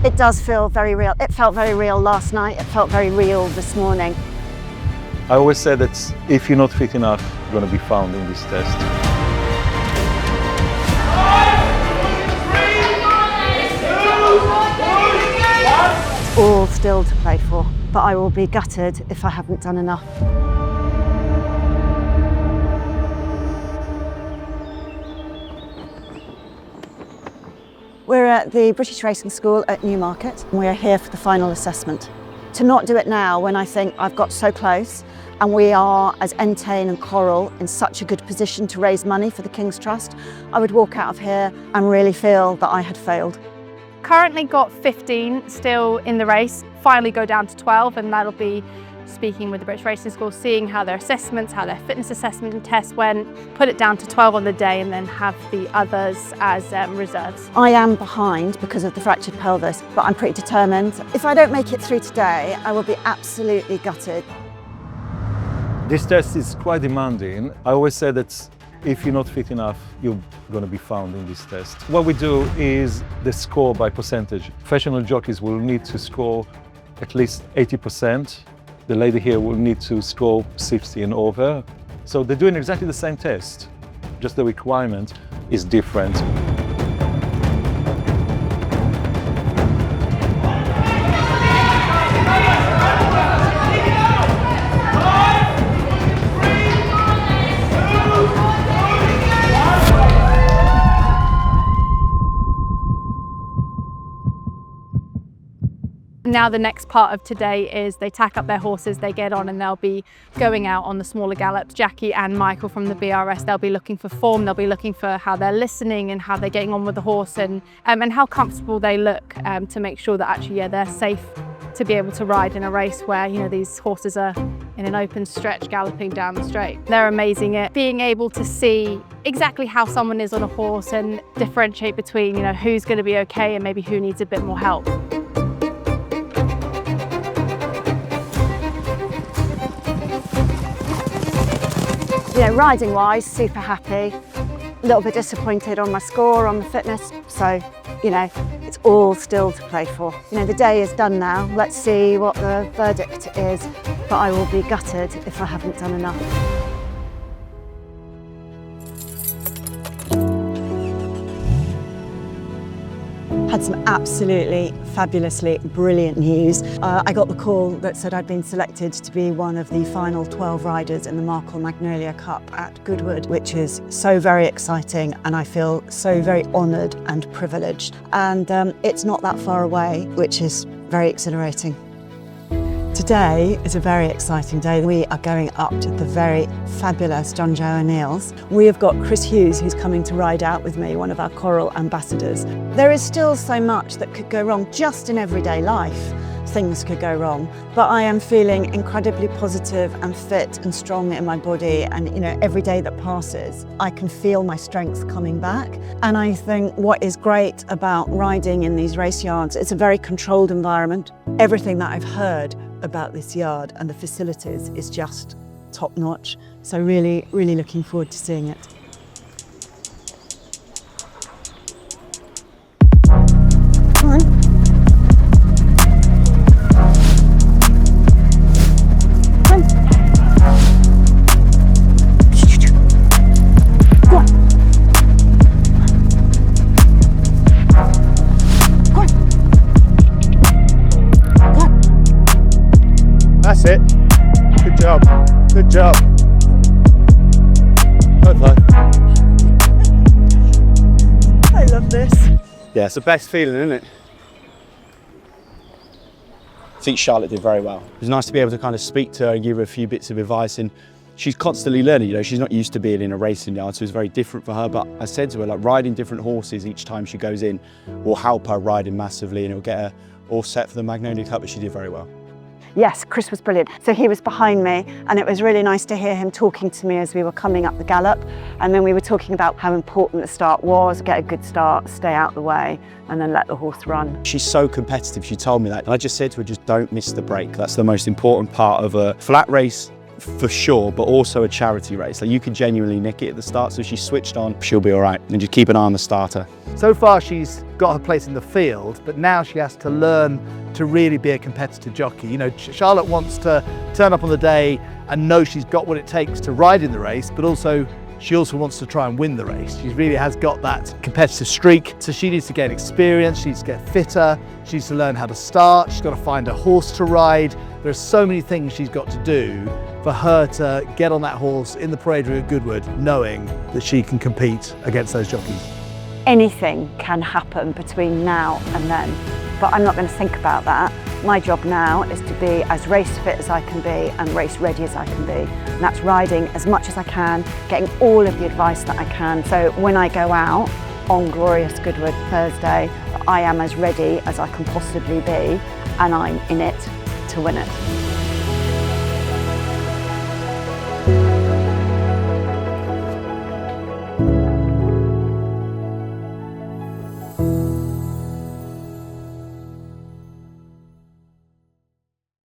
It does feel very real. It felt very real last night. It felt very real this morning. I always say that if you're not fit enough, you're going to be found in this test. It's all still to play for, but I will be gutted if I haven't done enough. We're at the British Racing School at Newmarket, and we are here for the final assessment. To not do it now when I think I've got so close, and we are, as Entain and Coral, in such a good position to raise money for the King's Trust, I would walk out of here and really feel that I had failed. Currently got 15 still in the race, finally go down to 12, and that'll be speaking with the British Racing School, seeing how their assessments, how their fitness assessment and tests went, put it down to 12 on the day and then have the others as reserves. I am behind because of the fractured pelvis, but I'm pretty determined. If I don't make it through today, I will be absolutely gutted. This test is quite demanding. I always say that if you're not fit enough, you're going to be found in this test. What we do is the score by percentage. Professional jockeys will need to score at least 80%. The lady here will need to score 60 and over. So they're doing exactly the same test, just the requirement is different. Now the next part of today is they tack up their horses, they get on and they'll be going out on the smaller gallops. Jackie and Michael from the BRS, they'll be looking for form, they'll be looking for how they're listening and how they're getting on with the horse and how comfortable they look to make sure that actually they're safe to be able to ride in a race where these horses are in an open stretch galloping down the straight. They're amazing at being able to see exactly how someone is on a horse and differentiate between who's going to be okay and maybe who needs a bit more help. Riding wise, super happy, a little bit disappointed on my score, on the fitness, so it's all still to play for. The day is done now, let's see what the verdict is, but I will be gutted if I haven't done enough. Had some absolutely fabulously brilliant news. I got the call that said I'd been selected to be one of the final 12 riders in the Markel Magnolia Cup at Goodwood, which is so very exciting and I feel so very honoured and privileged. And it's not that far away, which is very exhilarating. Today is a very exciting day. We are going up to the very fabulous John Joe O'Neill's. We have got Chris Hughes who's coming to ride out with me, one of our Coral Ambassadors. There is still so much that could go wrong just in everyday life. Things could go wrong, but I am feeling incredibly positive and fit and strong in my body, and every day that passes I can feel my strength coming back. And I think what is great about riding in these race yards, it's a very controlled environment. Everything that I've heard about this yard and the facilities is just top notch, so really looking forward to seeing it. Come on. That's it. Good job. Good job. High five. I love this. Yeah, it's the best feeling, isn't it? I think Charlotte did very well. It was nice to be able to kind of speak to her and give her a few bits of advice, and she's constantly learning. She's not used to being in a racing yard, so it's very different for her. But I said to her, riding different horses each time she goes in will help her riding massively, and it'll get her all set for the Magnolia Cup, but she did very well. Yes, Chris was brilliant. So he was behind me and it was really nice to hear him talking to me as we were coming up the gallop. And then we were talking about how important the start was, get a good start, stay out the way, and then let the horse run. She's so competitive, she told me that. And I just said to her, just don't miss the break. That's the most important part of a flat race. for sure, but also a charity race. Like you can genuinely nick it at the start, so if she's switched on, she'll be all right. And just keep an eye on the starter. So far she's got her place in the field, but now she has to learn to really be a competitive jockey. You know, Charlotte wants to turn up on the day and know she's got what it takes to ride in the race, but she also wants to try and win the race. She really has got that competitive streak, so she needs to gain experience, she needs to get fitter, she needs to learn how to start, she's got to find a horse to ride. There are so many things she's got to do for her to get on that horse in the parade ring at Goodwood, knowing that she can compete against those jockeys. Anything can happen between now and then, but I'm not going to think about that. My job now is to be as race fit as I can be and race ready as I can be. And that's riding as much as I can, getting all of the advice that I can. So when I go out on glorious Goodwood Thursday, I am as ready as I can possibly be, and I'm in it to win it.